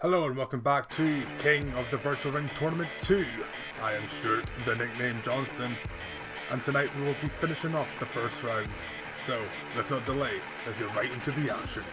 Hello and welcome back to King of the Virtual Ring Tournament 2. I am Stuart, the nickname Johnston, and tonight we will be finishing off the first round. So, let's not delay, let's get right into the action.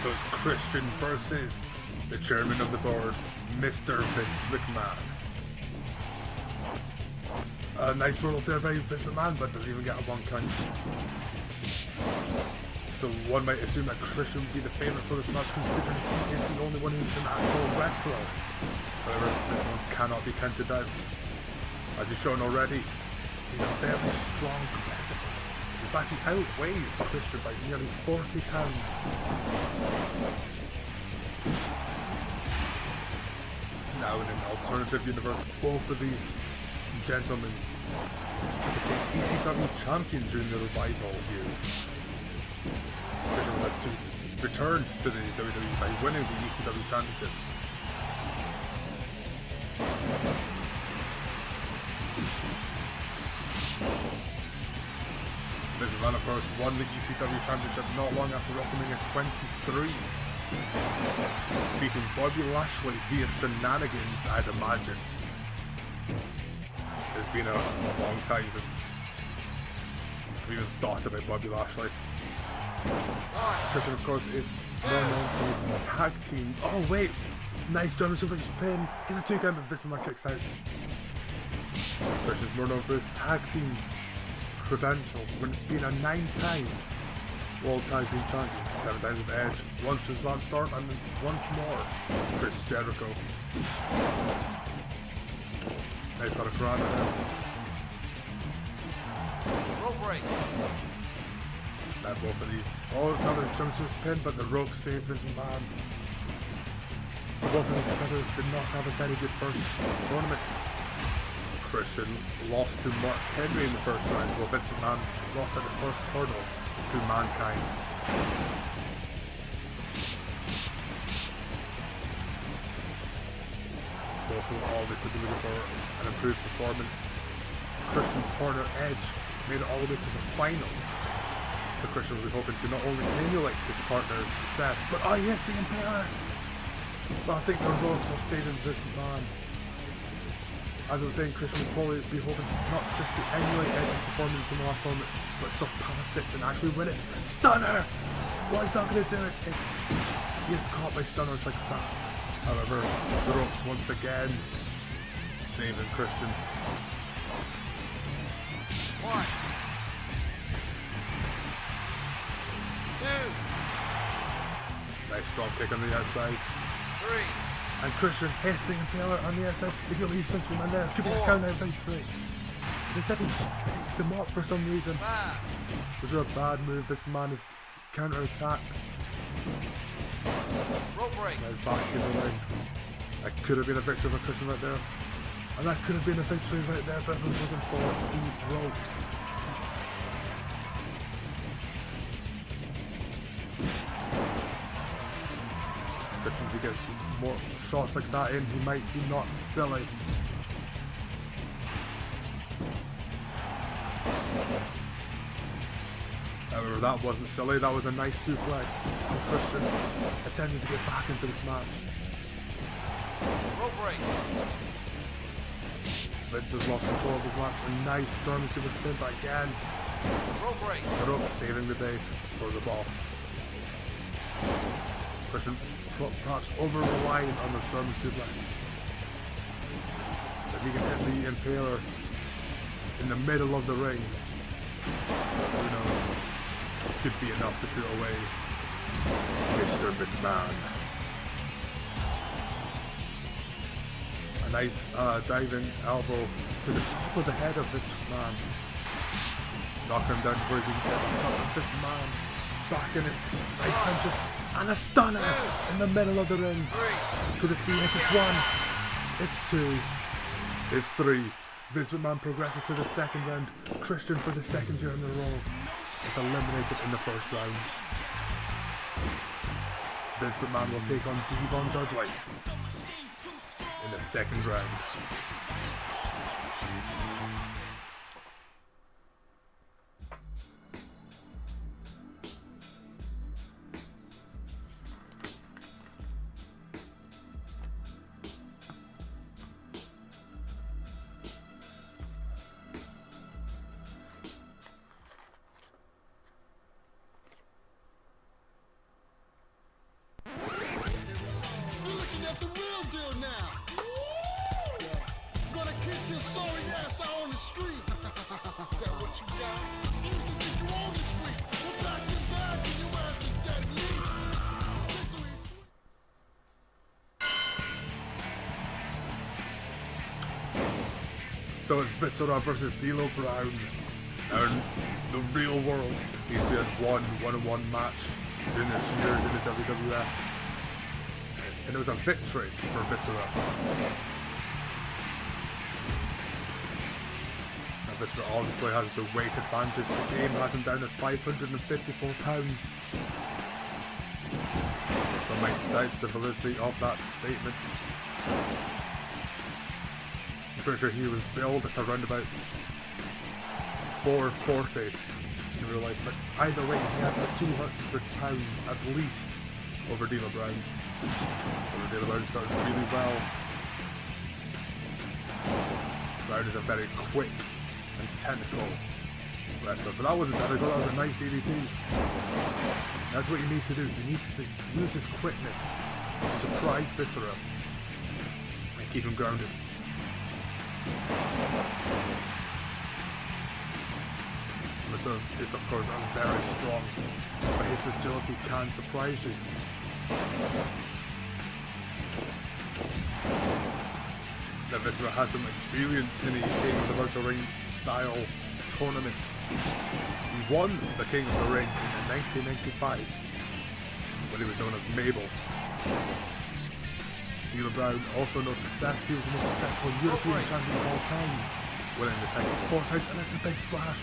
So it's Christian versus the chairman of the board, Mr. Vince McMahon. A nice roll up there by Vince McMahon, but doesn't even get a 1 count. So one might assume that Christian would be the favourite for this match, considering he is the only one who's an actual wrestler. However, this one cannot be counted out. As he's shown already, he's a very strong competitor. In fact, he outweighs Christian by nearly 40 pounds. Now in an alternative universe, both of these gentlemen became ECW champion during the revival years. Christian was returned to the WWE by winning the ECW championship. Vince McMahon, of course, won the ECW championship not long after WrestleMania 23, defeating Bobby Lashley via shenanigans, I'd imagine. It's been a long time since I've even thought about Bobby Lashley. Christian, of course, is more known for his tag team. Oh wait, nice German suplex pin. He's a 2 count, but Vince McMahon kicks out. Christian's more known for his tag team credentials, when being a 9-time World Tag Team Champion, 7 times with Edge, once with Lance Storm, and then once more with Chris Jericho. Nice got a crowd there. Rope break. Now both of these. Oh, another jump to his pin, but the rope saved Vince McMahon. So both of these competitors did not have a very good first tournament. Christian lost to Mark Henry in the first round, while Vince McMahon lost at the first hurdle to Mankind. Both will obviously be looking for an improved performance. Christian's partner Edge made it all the way to the final. So Christian will be hoping to not only emulate his partner's success, but oh yes, the Impaler! But I think the ropes are saving Vince McMahon. As I was saying, Christian will probably be hoping not just to emulate Edge's performance in the last tournament, but surpass it and actually win it. Stunner! Well, he's not going to do it if he is caught by stunners like that. However, the ropes once again saving Christian. 1, 2, Nice strong kick on the outside. 3. And Christian hits the Impaler on the outside. If he leaves Vince McMahon there, it could be a count out victory. Instead he picks him up for some reason. 5. Which is a bad move. This man is counter-attacked. Rope break. Now he's back in the ring. That could have been a victory for Christian right there. And that could have been a victory right there, but if it wasn't for the ropes. Christian, if he gets more shots like that in, he might be not silly. However, that wasn't silly, that was a nice suplex. And Christian attempting to get back into this match. Rope break. Vince has lost control of his match. A nice German super spin, but again, Rope break. the rope saving the day for the boss. Christian perhaps over-relying on those German suplexes. If he can hit the Impaler in the middle of the ring, who knows? Could be enough to put away Mr. McMahon. A nice diving elbow to the top of the head of Vince McMahon. Knocking him down before he can get the Vince McMahon back in it. Nice punches and a stunner in the middle of the ring. Could this be it? It's one. It's two. It's three. Vince McMahon progresses to the second round. Christian for the second year in a row is eliminated in the first round. Vince McMahon will take on Devon Dudley in the second round. So it's Viscera versus D'Lo Brown. Now in the real world, these two had one one-on-one match during their years in the WWF. And it was a victory for Viscera. Now Viscera obviously has the weight advantage. The game has him down as 554 pounds. Some might doubt the validity of that statement. I'm pretty sure he was billed at around about 440 in real life, but either way he has about 200 pounds at least over D'Lo Brown. D'Lo Brown started really well. Brown is a very quick and technical wrestler, but that wasn't technical, that was a nice DDT. That's what he needs to do. He needs to use his quickness to surprise Viscera and keep him grounded. Viscera is of course very strong, but his agility can surprise you. That Viscera has some experience in the King of the Virtual Ring style tournament. He won the King of the Ring in 1995 when he was known as Mabel. D'Lo Brown also no success. He was the most successful European champion of all time, winning the title 4 times, and it's a big splash.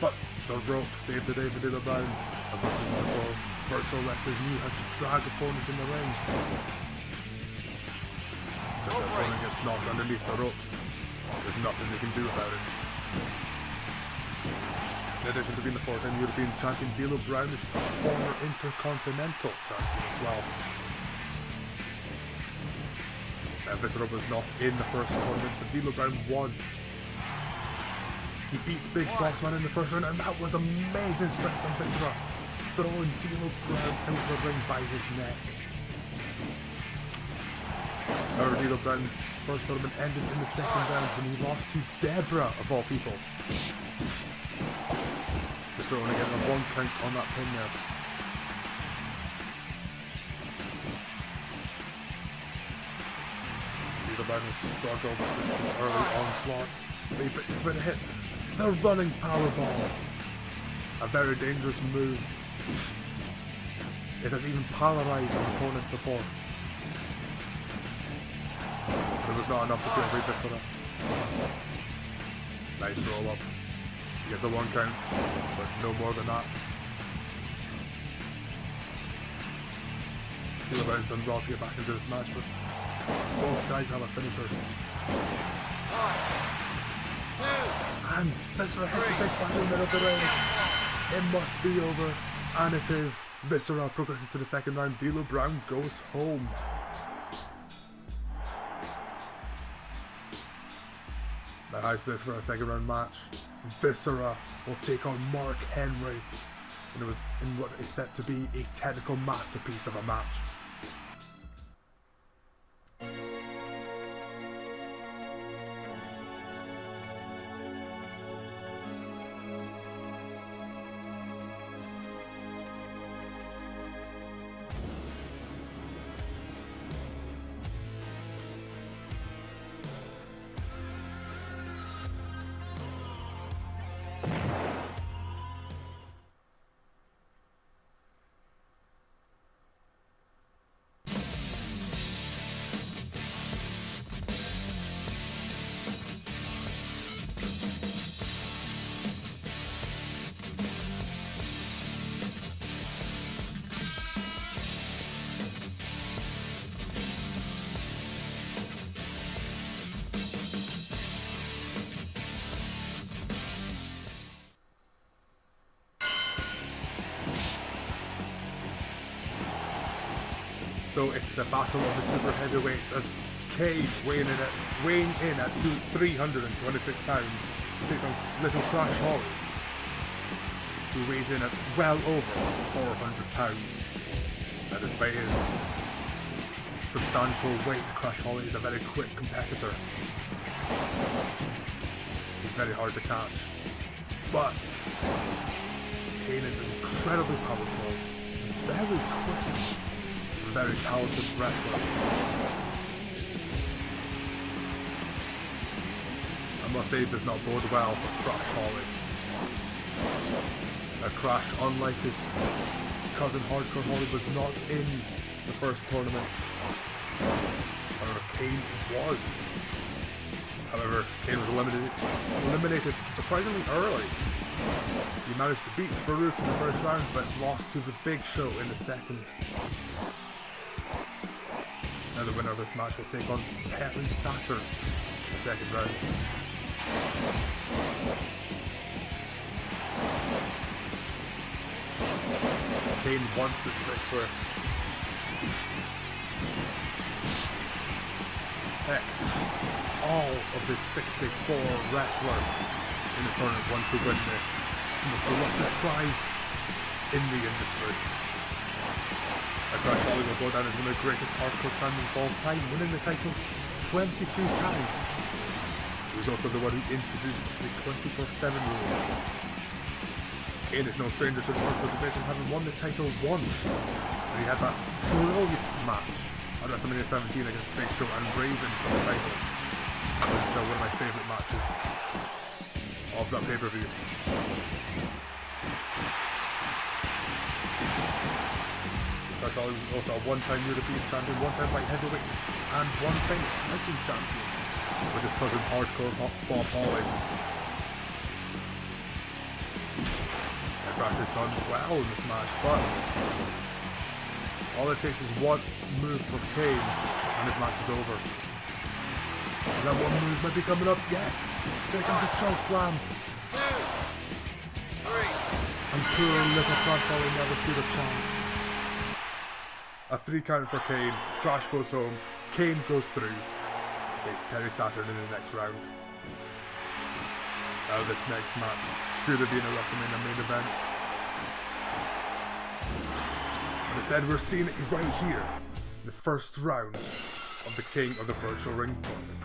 But the rope saved the day for D'Lo Brown. And versus before, virtual wrestlers knew how to drag opponents in the ring. If the opponent gets knocked underneath the ropes, there's nothing they can do about it. In addition to being the 4-time European champion, D'Lo Brown is a former Intercontinental champion as well. Viscera was not in the first tournament, but D'Lo Brown was. He beat Big Boss Man in the first round, and that was amazing strength by Viscera, throwing D'Lo Brown out of the ring by his neck. However, D'Lo Brown's first tournament ended in the second round when he lost to Deborah, of all people. Viscera only getting a 1 count on that pin there. D'Lo Brown has struggled since his early onslaught, but he's about to hit the running powerbomb. A very dangerous move. It has even polarized an opponent before. There was not enough to put away Viscera. Nice roll up. He gets a 1 count, but no more than that. D'Lo Brown's done well to get back into this match, but both guys have a finisher. 1, 2. And Viscera hits the big splash in the middle of the ring. It must be over. And it is. Viscera progresses to the second round. D'Lo Brown goes home. Now how's this for a second round match? Viscera will take on Mark Henry in what is set to be a technical masterpiece of a match. So it's a battle of the super heavyweights as Kane weighing in at 326 pounds takes on Little Crash Holly, who weighs in at well over 400 pounds. Now despite his substantial weight, Crash Holly is a very quick competitor. He's very hard to catch. But Kane is incredibly powerful, very quick, very talented wrestler. I must say it does not bode well for Crash Holly. Now Crash, unlike his cousin Hardcore Holly, was not in the first tournament. However, Kane was. However, Kane was eliminated surprisingly early. He managed to beat Farouk in the first round, but lost to the Big Show in the second. Now the winner of this match will take on Perry Saturn in the second round. Kane wants this victory. Heck, all of the 64 wrestlers in this tournament want to win this. It's the most illustrious prize in the industry. Crash Holly will go down as one of the greatest hardcore champions of all time, winning the title 22 times. He was also the one who introduced the 24/7 rule. Kane is no stranger to the hardcore division, having won the title once. And he had that brilliant match at WrestleMania 17 against Big Show and Raven for the title. It's still one of my favourite matches of that pay-per-view. Crash Holly was also a one-time European champion, one-time light heavyweight, and one-time title champion with his cousin Hardcore Bob Holly. And Crash has done well in this match, but all it takes is one move from Kane and this match is over. And that one move might be coming up. Yes! Here comes the choke slam. 2, 3. And poor little Crash Holly never stood a chance. A 3 count for Kane. Crash goes home. Kane goes through. Face Perry Saturn in the next round. Now this next match should have been a WrestleMania main event. But instead we're seeing it right here. The first round of the King of the Virtual Ring tournament.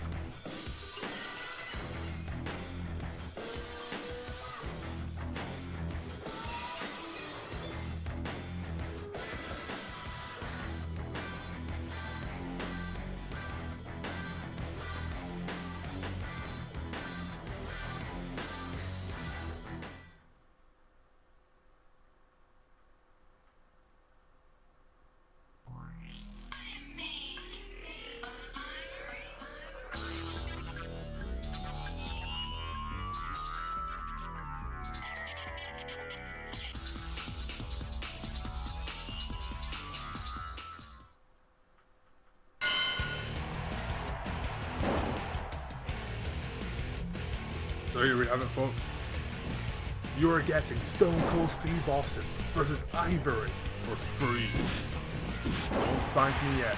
So here we have it, folks. You are getting Stone Cold Steve Austin versus Ivory for free. Don't thank me yet.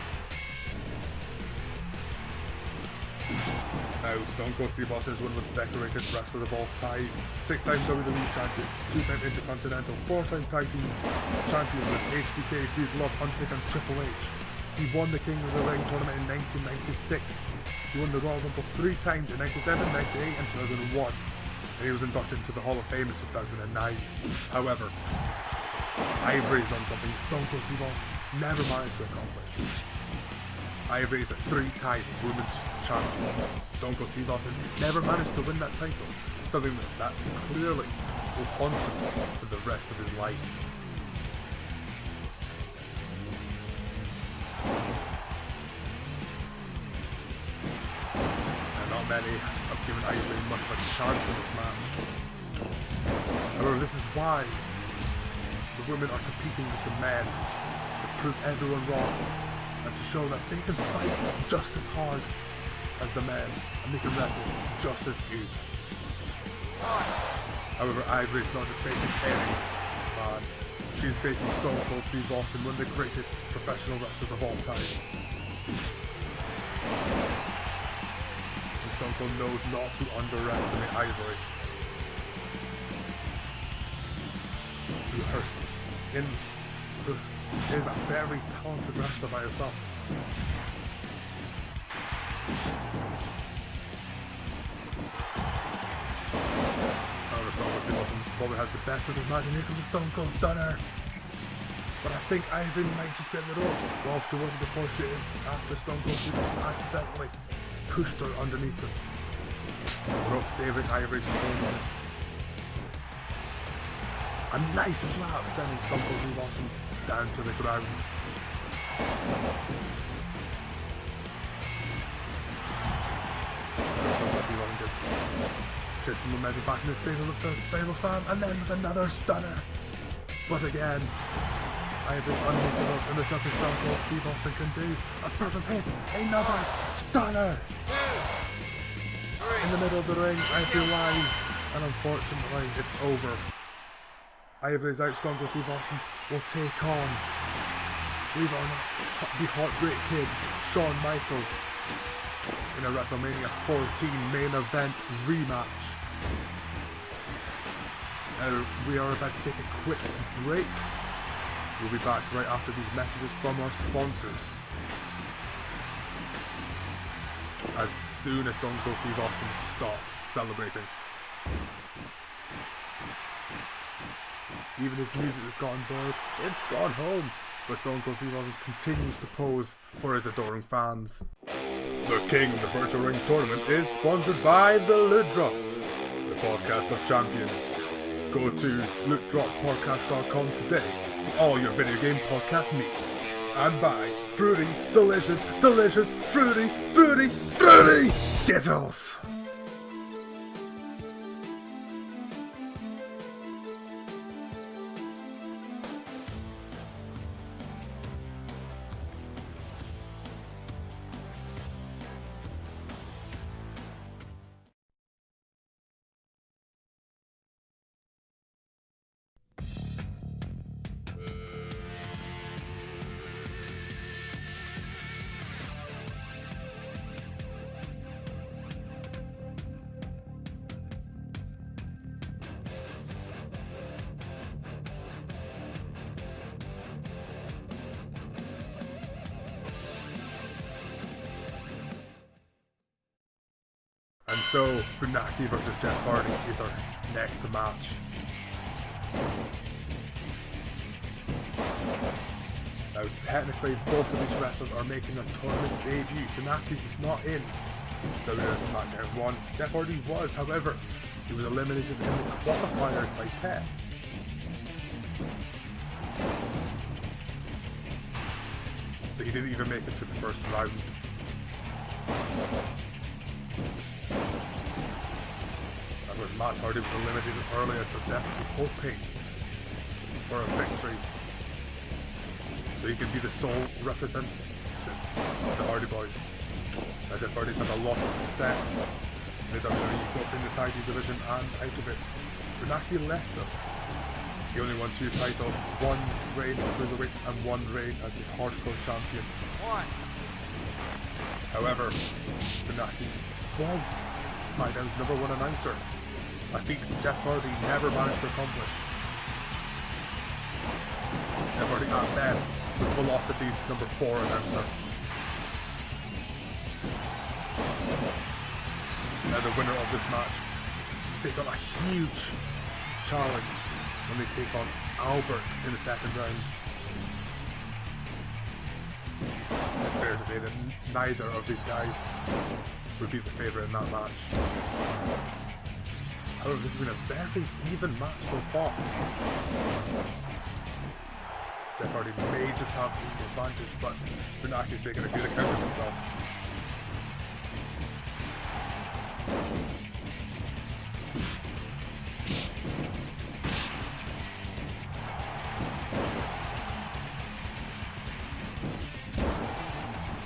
Now, Stone Cold Steve Austin is one of the most decorated wrestlers of all time. 6-time WWE champion, 2-time Intercontinental, 4-time tag team champion with HBK, Dude Love, Undertaker, and Triple H. He won the King of the Ring tournament in 1996. He won the Royal Rumble 3 times in 97, 98, and 2001. And he was inducted into the Hall of Fame in 2009. However, Ivory's done something Stone Cold Steve Austin never managed to accomplish. Ivory is a 3-time women's champion. Stone Cold Steve Austin never managed to win that title, something that clearly will haunt him for the rest of his life. And not many have given Ivory much of a chance in this match. However, this is why the women are competing with the men, to prove everyone wrong, and to show that they can fight just as hard as the men, and they can wrestle just as good. However, Ivory is not just facing any man. She's facing Stone Cold Steve Austin, one of the greatest professional wrestlers of all time. And Stone Cold knows not to underestimate Ivory. Who is a very talented wrestler by herself. However, Stone Cold Steve Austin probably has the best of his match, and here comes a Stone Cold Stunner. But I think Ivory might just be in the ropes. Well, she wasn't before, she is after Stone Cold Steve Austin accidentally pushed her underneath him. The rope saving Ivory's hold on it. A nice slap sending Stone Cold Steve Austin down to the ground. Shifts the momentum back in his favour with the Sable Slam, and then with another stunner. But again, Ivory's underneath the ropes, and there's nothing Stone Cold Steve Austin can do. A perfect hit, another stunner. In the middle of the ring, Ivory lies, and unfortunately, it's over. Ivory's out. Stone Cold Steve Austin will take on, believe it or not, the Heartbreak Kid, Shawn Michaels, in a WrestleMania 14 main event rematch. We are about to take a quick break. We'll be back right after these messages from our sponsors. As soon as Stone Cold Steve Austin stops celebrating. Even his music has gotten bored, it's gone home. But Stone Cold Steve Austin continues to pose for his adoring fans. The King of the Virtual Ring Tournament is sponsored by the Loot Drop, the podcast of champions. Go to lootdroppodcast.com today for all your video game podcast needs. And buy fruity, delicious, fruity Skittles! And so, Funaki versus Jeff Hardy is our next match. Now, technically, both of these wrestlers are making a tournament debut. Funaki was not in WWF Smackdown 1. Jeff Hardy was, however, he was eliminated in the qualifiers by test. So he didn't even make it to the first round. As Matt Hardy was eliminated earlier, so Jeff will be hoping for a victory, so he can be the sole representative of the Hardy Boys. As Jeff Hardy's had a lot of success in the WWE both in the tag team division and out of it. Funaki less so. He only won 2 titles, 1 reign as a cruiserweight and 1 reign as a hardcore champion. However, Funaki was SmackDown's #1 announcer, a feat Jeff Hardy never managed to accomplish. Jeff Hardy at best was Velocity's #4 announcer. Now the winner of this match take on a huge challenge when they take on Albert in the second round. It's fair to say that neither of these guys would be the favourite in that match. However, this has been a very even match so far. Jeff Hardy may just have the advantage, but Funaki's making a good account of himself.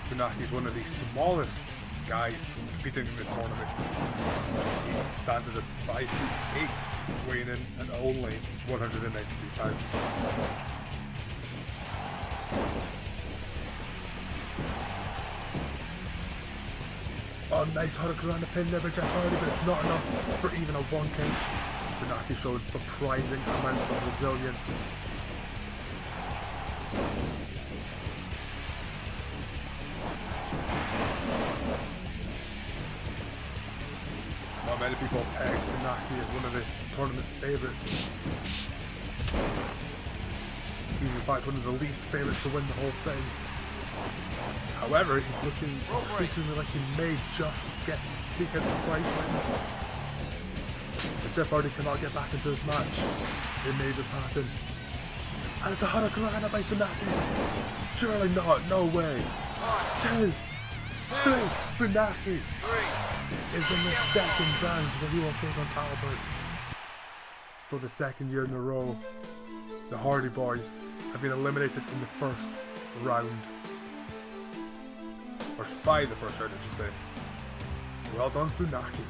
Funaki's one of the smallest guys competing in the tournament. He stands at just 5'8", weighing in at only 192 pounds. Oh, nice Hurricane pin there by Jeff Hardy, but it's not enough for even a 1 count. Funaki showed surprising amount of resilience. Not many people peg Funaki as one of the tournament favourites. He's in fact one of the least favourites to win the whole thing. However, he's looking increasingly like he may just sneak out a surprise win. If Jeff Hardy cannot get back into this match, it may just happen. And it's a Hurricane by Funaki. Surely not, no way. 2, 3, Funaki is in the second round where he will take on Albert. For the second year in a row, the Hardy Boys have been eliminated in the first round. Or by the first round, I should say. Well done, Funaki.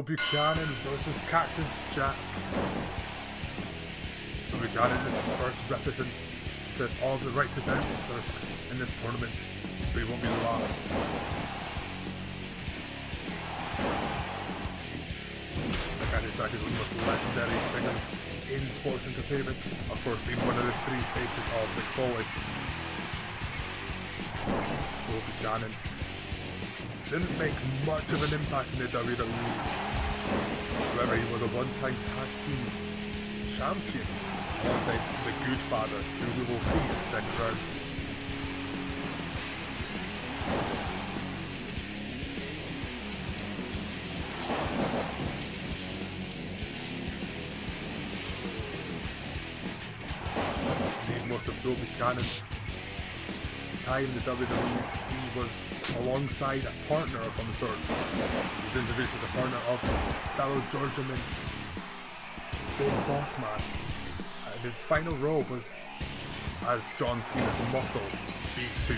Buchanan versus Cactus Jack. Buchanan is the first representative of the right to censor in this tournament, but he won't be the last. Cactus Jack is one of the most legendary figures in sports entertainment, of course being one of the 3 faces of Mick Foley. Buchanan didn't make much of an impact in the WWE. However, he was a one-time tag team champion alongside the Good Father, who we will see in the second round. Most of Bill Buchanan's time in the WWE was alongside a partner of some sort. He was introduced as a partner of fellow Georgiaman Big Boss Man. And his final role was as John Cena's muscle, B2.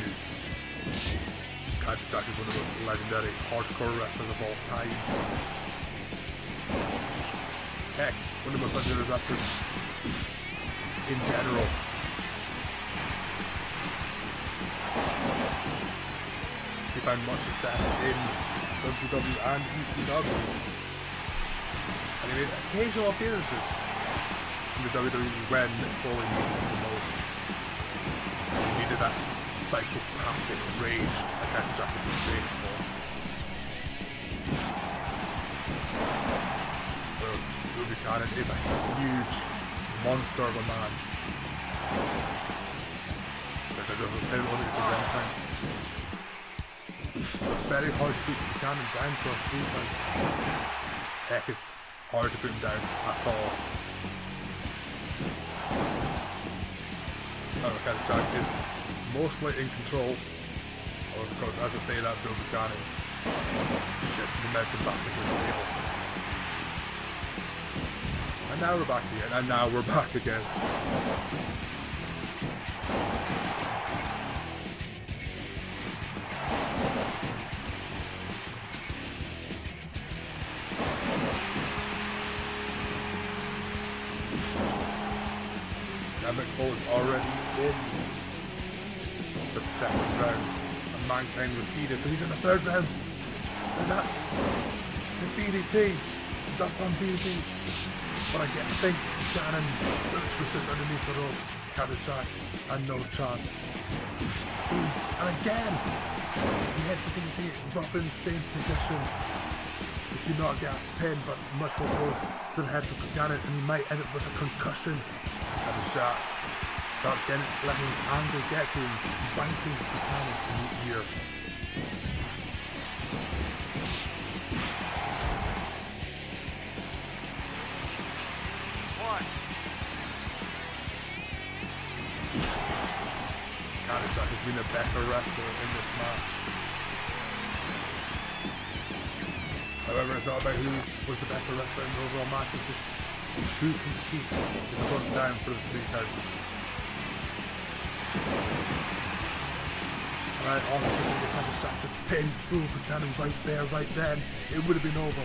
Cactus Jack is one of the most legendary hardcore wrestlers of all time. Heck, one of the most legendary wrestlers in general. He found much success in WCW and ECW, and he made occasional appearances in the WWE when Mick Foley needed him the most. He needed that psychopathic rage that Cactus Jack is so famous for. Buchanan is a huge monster of a man. It's very hard to put Buchanan down for a 3 count. Heck, it's hard to put him down at all. Cactus Jack is mostly in control. Of course, as I say that, Bill Buchanan shifts the momentum back to his table. And now we're back again, and now we're back again. McMahon is already in the second round, and Mankind was seeded, so he's in the third round. Is that the DDT? Dump on DDT. But I think Buchanan was just underneath the ropes. Cactus Jack, and no chance. And again, he hits the DDT, roughly in the same position. He could not get a pin, but much more close to the head for Buchanan, and he might end up with a concussion. Cactus Jack starts getting, letting his anger get to him, biting Buchanan in the ear. Cactus Jack has been a better wrestler in this match. However, it's not about who was the better wrestler in the overall match, it's just who can keep his opponent down for the 3 count. And I honestly think if Cactus Jack just pinned Buchanan right there, right then, it would have been over.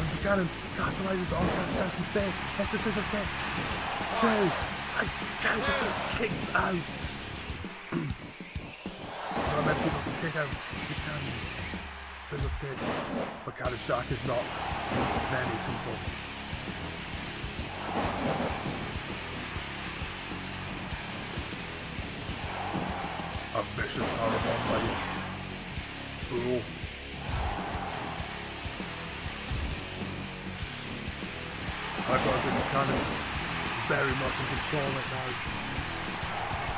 And Buchanan capitalizes on Cactus Jack's mistake. Hits the scissors kick. 2. And Cactus Jack kicks out. I meant people to kick out Buchanan's scissors kick, but Cactus Jack is not many people. A vicious powerbomb by Bull. I've got to say Buchanan very much in control right now.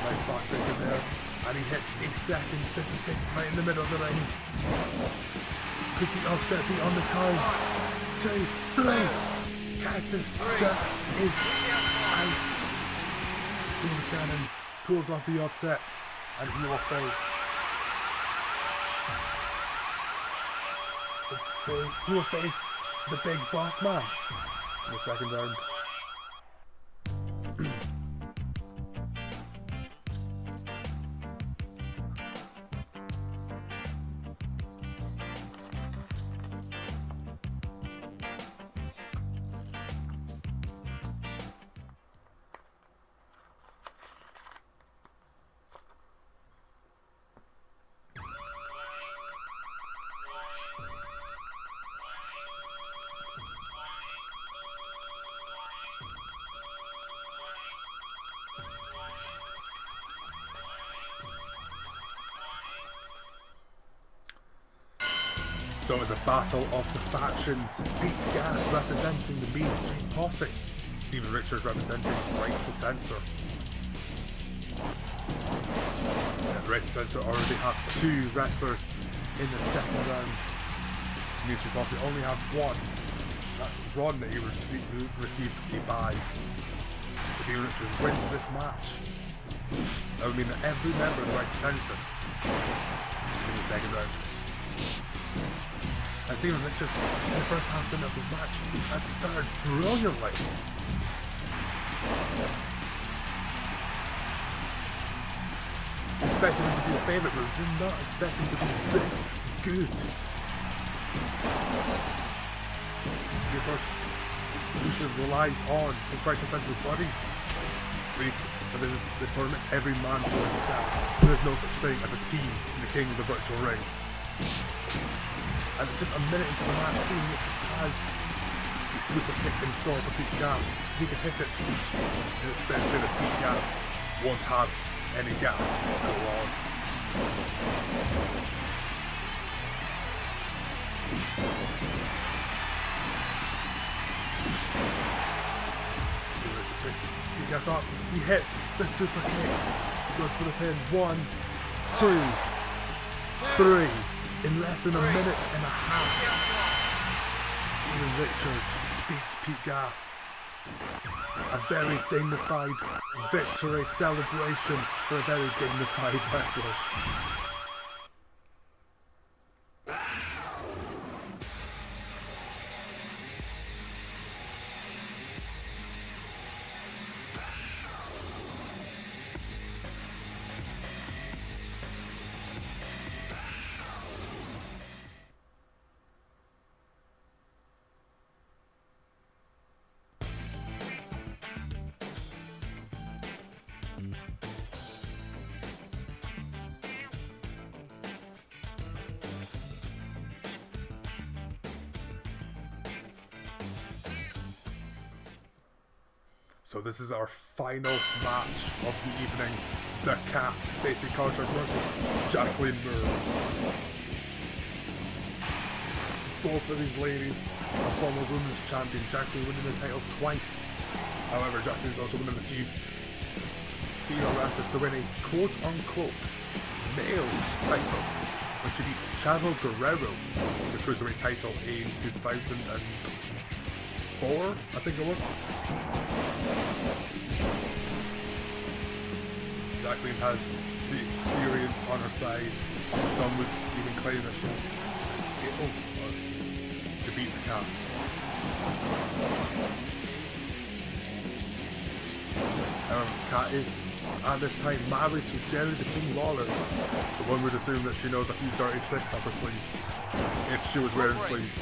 Nice back kick in there. And he hits a second scissors kick right in the middle of the ring. Could the upset be on the cards? 2, 3. Cactus Jack is out. Buchanan pulls off the upset, and he will face. He will face the big boss man in the second round. So it's a battle of the factions. Pete Gas representing the Mean Street Posse. Stephen Richards representing Right to Censor. The Right to Censor already have 2 wrestlers in the second round. Mean Street Posse only have 1. That's Rodney who received a bye. If Stephen Richards wins this match, that would mean that every member of the Right to Censor is in the second round. And Stephen Richards, in the first half of this match, has started brilliantly. Expected him to be the favourite, but did not expect him to be this good. He, of course, usually relies on his Right to Censor buddies. But this tournament's every man for himself. There is no such thing as a team in the King of the Virtual Ring. And just a minute into the match, Stephen has the super kick in store for Pete Gas. He can hit it. And it's fair to say that Pete Gas won't have any gas to go on. He gets up, he hits the super kick, goes for the pin. 1, 2, 3, in less than a minute and a half. Steven Richards beats Pete Gas. A very dignified victory celebration for a very dignified wrestler. So this is our final match of the evening. The Cat, Stacey Carter versus Jacqueline Moore. Both of these ladies are former women's champion. Jacqueline winning the title twice. However, Jacqueline is also one of the few female wrestlers to win a quote-unquote male title when she beat Chavo Guerrero for the Cruiserweight title in 2004, I think it was. Jacqueline has the experience on her side. Some would even claim that she has skills to beat the Cat. The Cat is at this time married to Jerry the King Lawler, so one would assume that she knows a few dirty tricks up her sleeves, if she was wearing sleeves.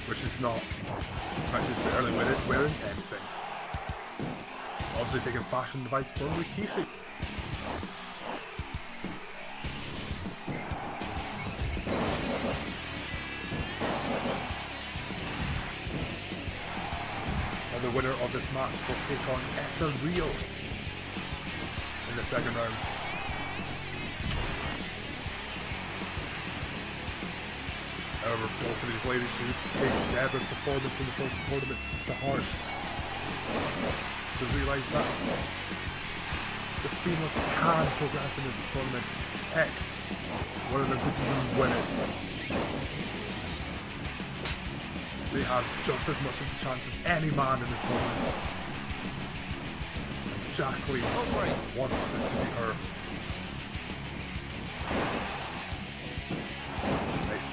Which is not, she's barely wearing anything. Obviously taking fashion advice from Rikishi. And the winner of this match will take on Essa Rios in the second round. However, both of these ladies should take Deborah's performance in the first tournament to heart. To realise that the females can progress in this tournament. Heck, one of them could even win it. They have just as much of a chance as any man in this tournament. Jacqueline wants it to be her. Nice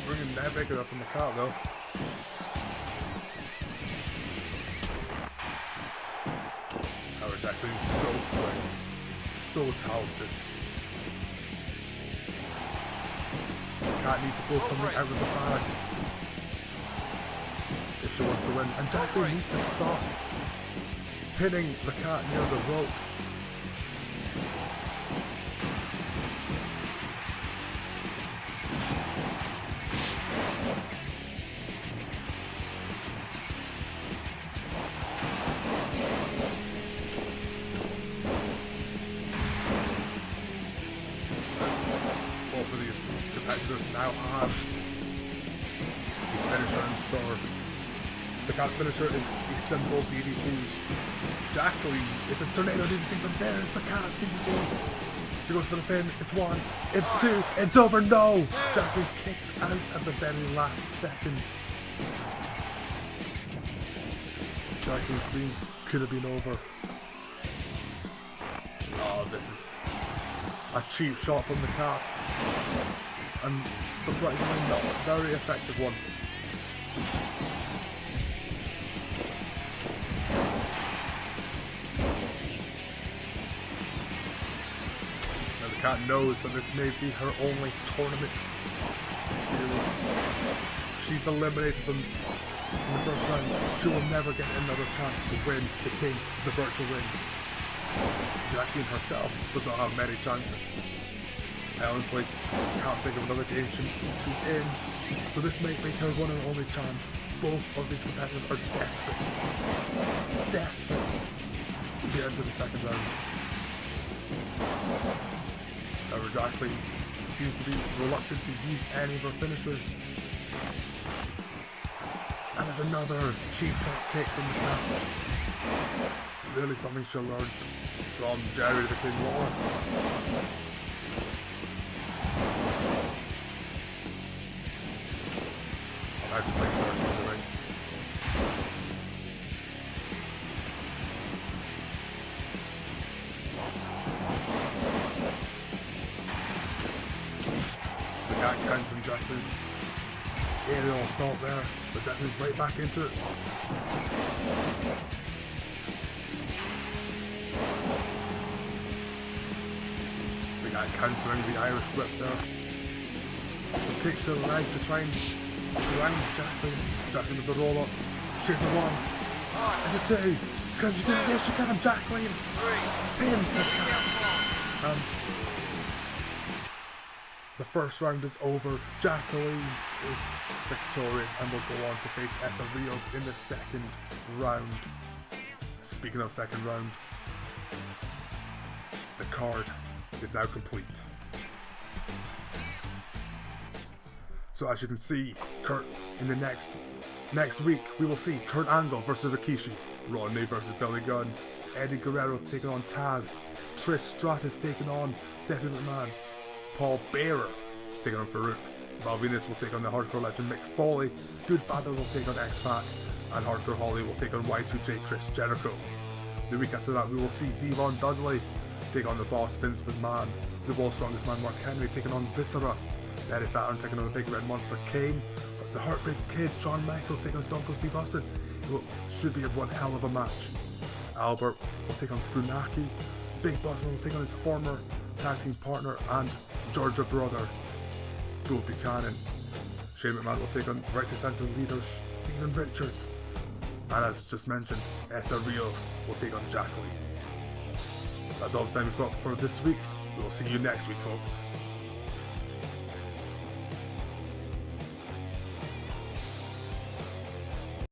swinging neck breaker up from the Cat though. Jacqueline's so quick, so talented. The Cat needs to pull something out of the bag if she wants to win. And Jacqueline needs to stop pinning the Cat near the ropes. Now have the finisher in store. The Cat's finisher is a simple DDT. Jacqueline is a tornado DDT, but there's the Cat's DDT. She goes for the pin. It's 1, it's 2, it's over. No! Jacqueline kicks out at the very last second. Jacqueline's dreams could have been over. Oh, this is a cheap shot from the Cat. And surprisingly not a very effective one. Now the Cat knows that this may be her only tournament experience. She's eliminated from in the first round. She will never get another chance to win the King, the virtual ring. Jacqueline herself does not have many chances. I honestly can't think of another game she's in, so this may make her one and only chance. Both of these competitors are desperate to get into the second round. However, Jacqueline seems to be reluctant to use any of her finishers. And there's another cheap shot kick from the camp. Clearly something she'll learn from Jerry the King Lawler. I'm actually playing first in the ring. The cat count from Jacqueline's aerial assault there, but Jacqueline's right back into it. The guy countering the Irish whip there. Some kicks to the legs to try and grind Jacqueline. Jacqueline with the roll up. She's a one. Is it two? Can you do it? Yes, you can. Jacqueline pins the cat. The first round is over. Jacqueline is victorious and will go on to face Essa Rios in the second round. Speaking of second round, the card is now complete. So as you can see, Kurt, in the next week, we will see Kurt Angle versus Rikishi, Rodney versus Billy Gunn, Eddie Guerrero taking on Taz, Trish Stratus taking on Stephanie McMahon, Paul Bearer taking on Farouk, Val Venus will take on the Hardcore Legend Mick Foley, Goodfather will take on X-Pac, and Hardcore Holly will take on Y2J Chris Jericho. The week after that we will see Devon Dudley take on the Boss Vince McMahon, the World's Strongest Man Mark Henry taking on Viscera, Perry Saturn taking on the Big Red Monster Kane, the Heartbreak Kid Shawn Michaels taking on Stone Cold Steve Austin. It should be one hell of a match. Albert will take on Funaki, Big Boss Man will take on his former tag team partner and Georgia brother, Bill Buchanan. Shane McMahon will take on Right to Censor leaders Steven Richards. And as just mentioned, Essa Rios will take on Jacqueline. That's all the time we've got for this week. We'll see you next week, folks.